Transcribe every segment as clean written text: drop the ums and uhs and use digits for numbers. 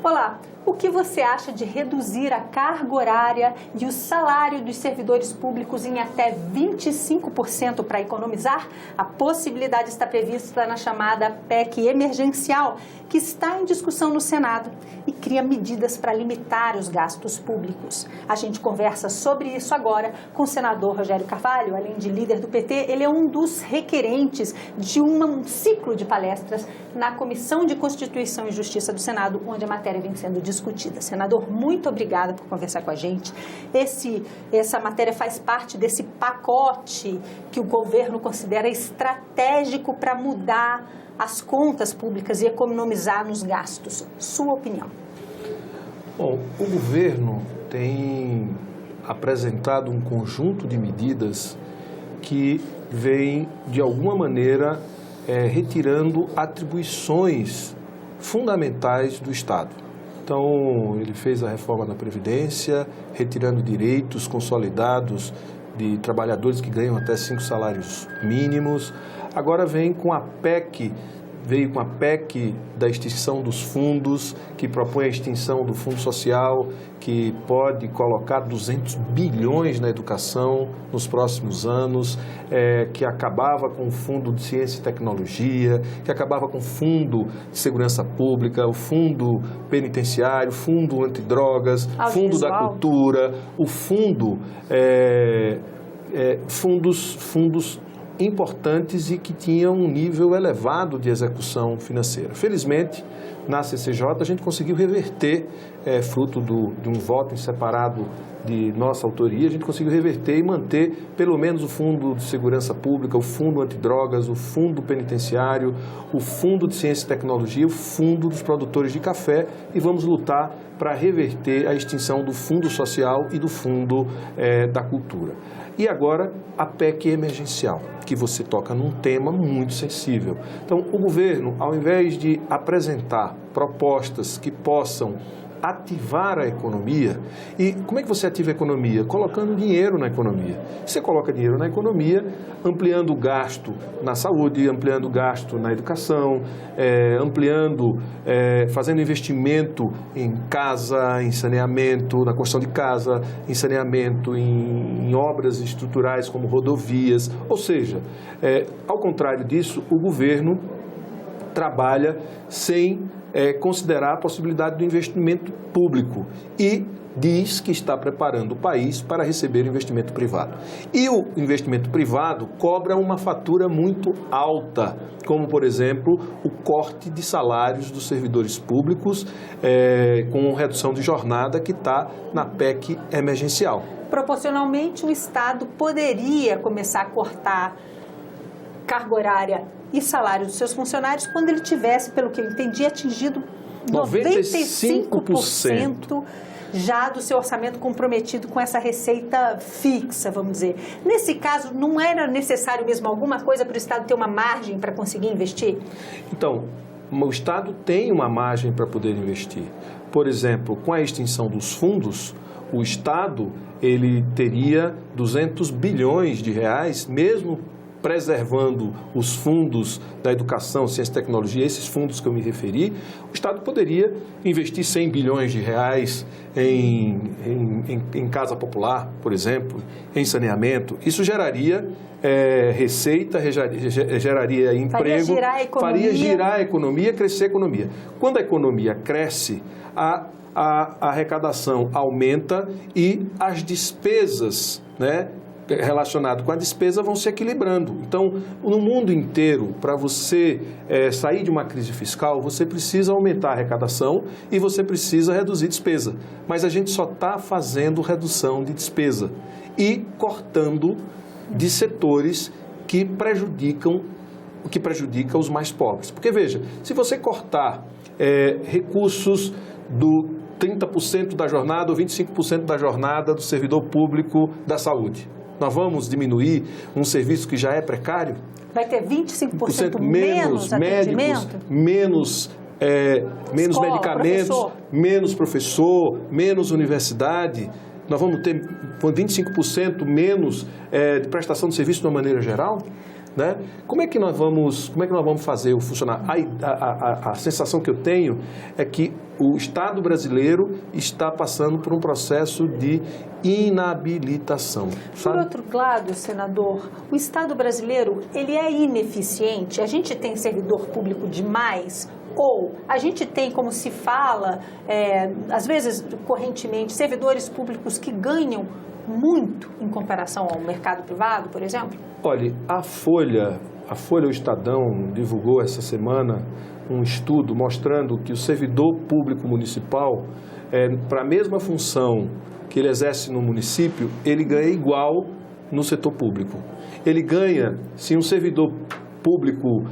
Olá, o que você acha de reduzir a carga horária e o salário dos servidores públicos em até 25% para economizar? A possibilidade está prevista na chamada PEC emergencial, que está em discussão no Senado e cria medidas para limitar os gastos públicos. A gente conversa sobre isso agora com o senador Rogério Carvalho. Além de líder do PT, ele é um dos requerentes de um ciclo de palestras na Comissão de Constituição e Justiça do Senado, onde a matéria vem sendo discutida. Senador, muito obrigada por conversar com a gente. Essa matéria faz parte desse pacote que o governo considera estratégico para mudar as contas públicas e economizar nos gastos. Sua opinião? Bom, o governo tem apresentado um conjunto de medidas que vem, de alguma maneira, retirando atribuições fundamentais do Estado. Então, ele fez a reforma da Previdência, retirando direitos consolidados de trabalhadores que ganham até 5 salários mínimos. Agora veio com a PEC da extinção dos fundos, que propõe a extinção do Fundo Social, que pode colocar 200 bilhões na educação nos próximos anos, que acabava com o Fundo de Ciência e Tecnologia, que acabava com o Fundo de Segurança Pública, o Fundo Penitenciário, o Fundo Antidrogas, o Fundo da Cultura, o Fundo... fundos importantes e que tinham um nível elevado de execução financeira. Felizmente, na CCJ, a gente conseguiu reverter, fruto de um voto em separado de nossa autoria, a gente conseguiu reverter e manter pelo menos o Fundo de Segurança Pública, o Fundo Antidrogas, o Fundo Penitenciário, o Fundo de Ciência e Tecnologia, o Fundo dos Produtores de Café, e vamos lutar para reverter a extinção do Fundo Social e do Fundo da Cultura. E agora, a PEC emergencial, que você toca num tema muito sensível. Então, o governo, ao invés de apresentar propostas que possam ativar a economia, e como é que você ativa a economia? Colocando dinheiro na economia. Você coloca dinheiro na economia, ampliando o gasto na saúde, ampliando o gasto na educação, fazendo investimento em casa, em saneamento, na construção de casa, em saneamento, em obras estruturais como rodovias. Ou seja, ao contrário disso, o governo trabalha sem considerar a possibilidade do investimento público e diz que está preparando o país para receber investimento privado. E o investimento privado cobra uma fatura muito alta, como, por exemplo, o corte de salários dos servidores públicos com redução de jornada que está na PEC emergencial. Proporcionalmente, o Estado poderia começar a cortar carga horária e salário dos seus funcionários quando ele tivesse, pelo que eu entendi, atingido 95% já do seu orçamento comprometido com essa receita fixa, vamos dizer. Nesse caso, não era necessário mesmo alguma coisa para o Estado ter uma margem para conseguir investir? Então, o Estado tem uma margem para poder investir. Por exemplo, com a extinção dos fundos, o Estado ele teria 200 bilhões de reais, mesmo preservando os fundos da educação, ciência e tecnologia, esses fundos que eu me referi, o Estado poderia investir 100 bilhões de reais em casa popular, por exemplo, em saneamento. Isso geraria receita, geraria emprego, faria girar a economia, crescer a economia. Quando a economia cresce, a arrecadação aumenta e as despesas, relacionado com a despesa vão se equilibrando. Então, no mundo inteiro, para você sair de uma crise fiscal, você precisa aumentar a arrecadação e você precisa reduzir despesa. Mas a gente só está fazendo redução de despesa e cortando de setores que prejudicam os mais pobres. Porque, veja, se você cortar recursos do 30% da jornada ou 25% da jornada do servidor público da saúde, nós vamos diminuir um serviço que já é precário? Vai ter 25% menos médicos, menos escola, medicamentos, menos professor, menos universidade. Nós vamos ter 25% menos de prestação de serviço de uma maneira geral? né? Como é que nós vamos fazer o funcionar? A sensação que eu tenho é que o Estado brasileiro está passando por um processo de inabilitação. Por outro lado, senador, o Estado brasileiro, ele é ineficiente? A gente tem servidor público demais? Ou a gente tem, como se fala, às vezes, correntemente, servidores públicos que ganham muito em comparação ao mercado privado, por exemplo? Olha, a Folha, o Estadão, divulgou essa semana um estudo mostrando que o servidor público municipal, para a mesma função que ele exerce no município, ele ganha igual no setor público. Ele ganha, se um servidor público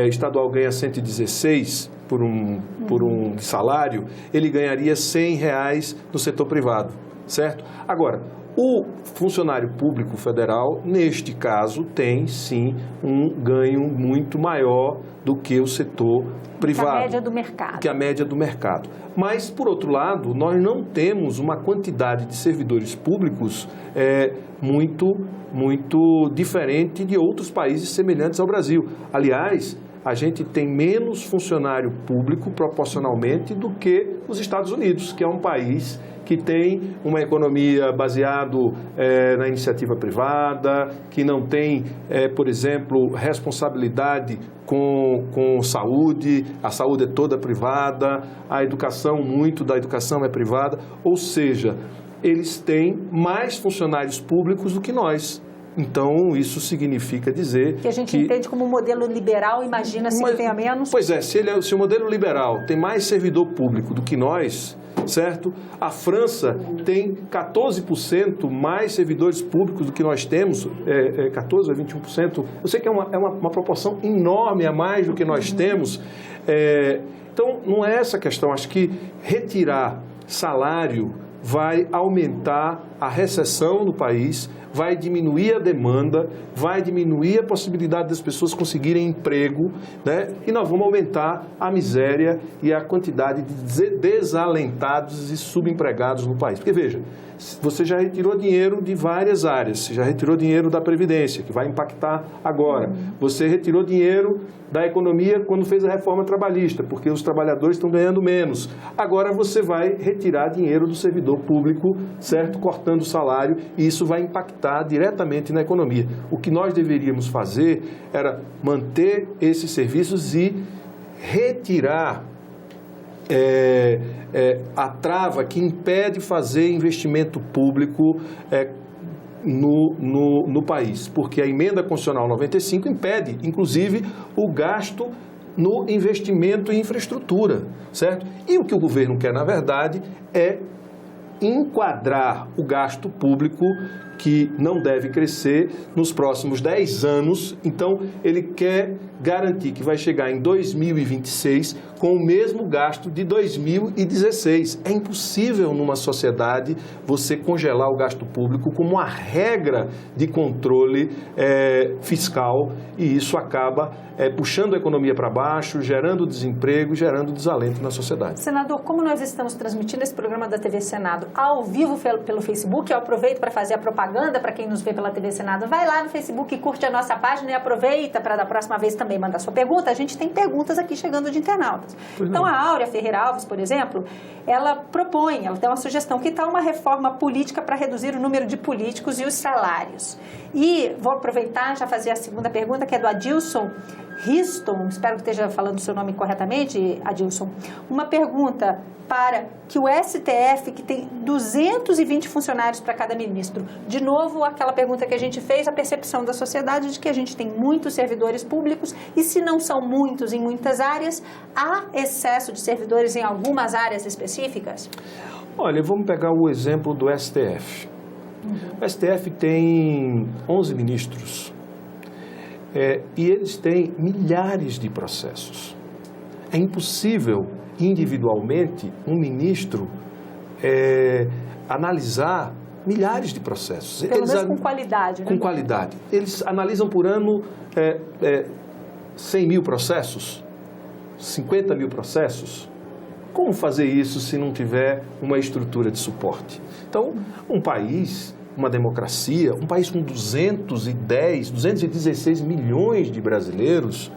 estadual ganha 116 por um salário, ele ganharia R$100 no setor privado, certo? Agora, o funcionário público federal, neste caso, tem sim um ganho muito maior do que o setor privado. Que a média do mercado. Que a média do mercado. Mas, por outro lado, nós não temos uma quantidade de servidores públicos muito diferente de outros países semelhantes ao Brasil. Aliás, a gente tem menos funcionário público proporcionalmente do que os Estados Unidos, que é um país que tem uma economia baseada na iniciativa privada, que não tem, por exemplo, responsabilidade com saúde, a saúde é toda privada, a educação, muito da educação é privada, ou seja, eles têm mais funcionários públicos do que nós. Então, isso significa dizer que a gente entende como um modelo liberal, imagina-se que tenha menos. Pois é, se o modelo liberal tem mais servidor público do que nós, certo? A França tem 14% mais servidores públicos do que nós temos, 14% a 21%. Eu sei que é uma proporção enorme a mais do que nós temos. Então, não é essa a questão. Acho que retirar salário vai aumentar a recessão no país, vai diminuir a demanda, vai diminuir a possibilidade das pessoas conseguirem emprego, né? E nós vamos aumentar a miséria e a quantidade de desalentados e subempregados no país. Porque, veja, você já retirou dinheiro de várias áreas, você já retirou dinheiro da Previdência, que vai impactar agora. Você retirou dinheiro da economia quando fez a reforma trabalhista, porque os trabalhadores estão ganhando menos. Agora você vai retirar dinheiro do servidor público, certo? Cortando o salário, e isso vai impactar diretamente na economia. O que nós deveríamos fazer era manter esses serviços e retirar a trava que impede fazer investimento público no país, porque a emenda constitucional 95 impede, inclusive, o gasto no investimento em infraestrutura, certo? E o que o governo quer, na verdade, é enquadrar o gasto público, que não deve crescer nos próximos 10 anos. Então, ele quer garantir que vai chegar em 2026 com o mesmo gasto de 2016. É impossível numa sociedade você congelar o gasto público como uma regra de controle fiscal, e isso acaba puxando a economia para baixo, gerando desemprego, gerando desalento na sociedade. Senador, como nós estamos transmitindo esse programa da TV Senado ao vivo pelo Facebook, eu aproveito para fazer a propaganda para quem nos vê pela TV Senado. Vai lá no Facebook e curte a nossa página e aproveita para da próxima vez também mandar sua pergunta. A gente tem perguntas aqui chegando de internautas. Então, a Áurea Ferreira Alves, por exemplo, ela tem uma sugestão: que tal uma reforma política para reduzir o número de políticos e os salários? E vou aproveitar, já fazer a segunda pergunta, que é do Adilson Riston, espero que esteja falando o seu nome corretamente, Adilson. Uma pergunta para que o STF, que tem 220 funcionários para cada ministro, de novo, aquela pergunta que a gente fez, a percepção da sociedade de que a gente tem muitos servidores públicos, e se não são muitos em muitas áreas, há excesso de servidores em algumas áreas específicas? Olha, vamos pegar o exemplo do STF. O STF tem 11 ministros. E eles têm milhares de processos. É impossível, individualmente, um ministro analisar milhares de processos. Pelo menos com qualidade, né? Com qualidade. Eles analisam por ano 100 mil processos, 50 mil processos. Como fazer isso se não tiver uma estrutura de suporte? Então, um país uma democracia, um país com 216 milhões de brasileiros,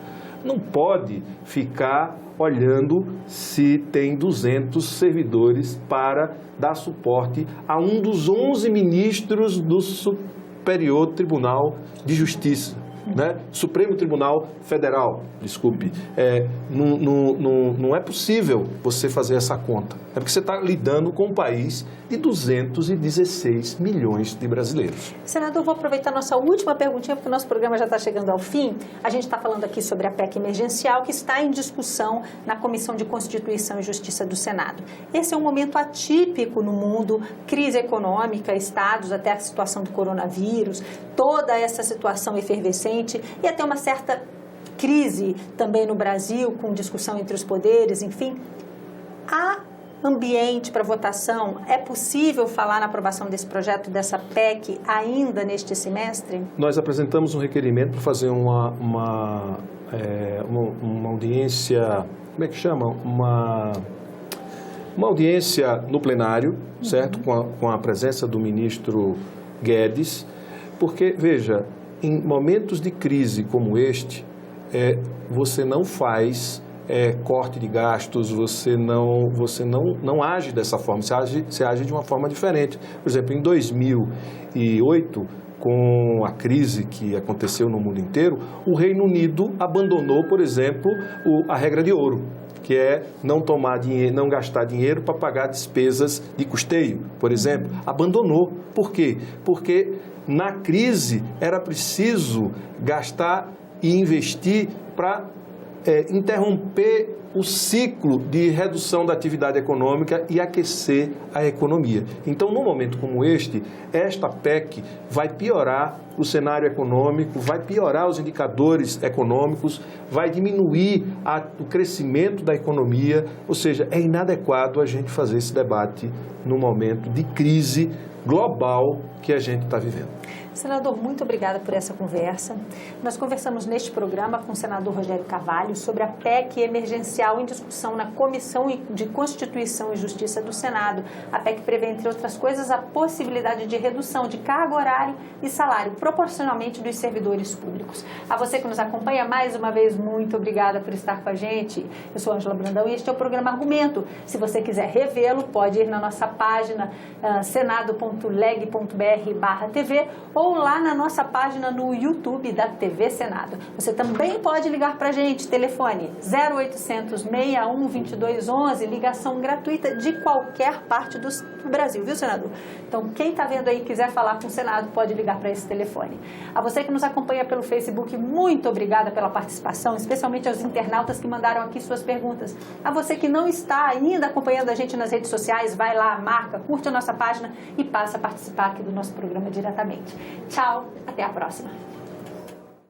não pode ficar olhando se tem 200 servidores para dar suporte a um dos 11 ministros do Superior Tribunal de Justiça, né? Supremo Tribunal Federal, desculpe. Não é possível você fazer essa conta. É porque você está lidando com um país de 216 milhões de brasileiros. Senador, vou aproveitar a nossa última perguntinha, porque o nosso programa já está chegando ao fim. A gente está falando aqui sobre a PEC emergencial, que está em discussão na Comissão de Constituição e Justiça do Senado. Esse é um momento atípico no mundo, crise econômica, estados, até a situação do coronavírus, toda essa situação efervescente e até uma certa crise também no Brasil, com discussão entre os poderes, enfim. Há ambiente para votação? É possível falar na aprovação desse projeto, dessa PEC, ainda neste semestre? Nós apresentamos um requerimento para fazer uma audiência, como é que chama? Uma audiência no plenário, certo? Com a presença do ministro Guedes, porque, veja, em momentos de crise como este, você não faz corte de gastos, você não age dessa forma, você age de uma forma diferente. Por exemplo, em 2008, com a crise que aconteceu no mundo inteiro, o Reino Unido abandonou, por exemplo, a regra de ouro, que é não tomar dinheiro, não gastar dinheiro para pagar despesas de custeio, por exemplo. Abandonou. Por quê? Porque na crise era preciso gastar e investir para interromper o ciclo de redução da atividade econômica e aquecer a economia. Então, num momento como este, esta PEC vai piorar o cenário econômico, vai piorar os indicadores econômicos, vai diminuir o crescimento da economia, ou seja, é inadequado a gente fazer esse debate num momento de crise global que a gente está vivendo. Senador, muito obrigada por essa conversa. Nós conversamos neste programa com o senador Rogério Carvalho sobre a PEC emergencial em discussão na Comissão de Constituição e Justiça do Senado. A PEC prevê, entre outras coisas, a possibilidade de redução de carga horária e salário proporcionalmente dos servidores públicos. A você que nos acompanha, mais uma vez, muito obrigada por estar com a gente. Eu sou Ângela Brandão e este é o programa Argumento. Se você quiser revê-lo, pode ir na nossa página senado.leg.br/TV ou lá na nossa página no YouTube da TV Senado. Você também pode ligar para a gente, telefone 0800 61 2211, ligação gratuita de qualquer parte do Brasil, viu, senador? Então, quem está vendo aí e quiser falar com o Senado, pode ligar para esse telefone. A você que nos acompanha pelo Facebook, muito obrigada pela participação, especialmente aos internautas que mandaram aqui suas perguntas. A você que não está ainda acompanhando a gente nas redes sociais, vai lá, marca, curte a nossa página e passa a participar aqui do nosso programa diretamente. Tchau, até a próxima.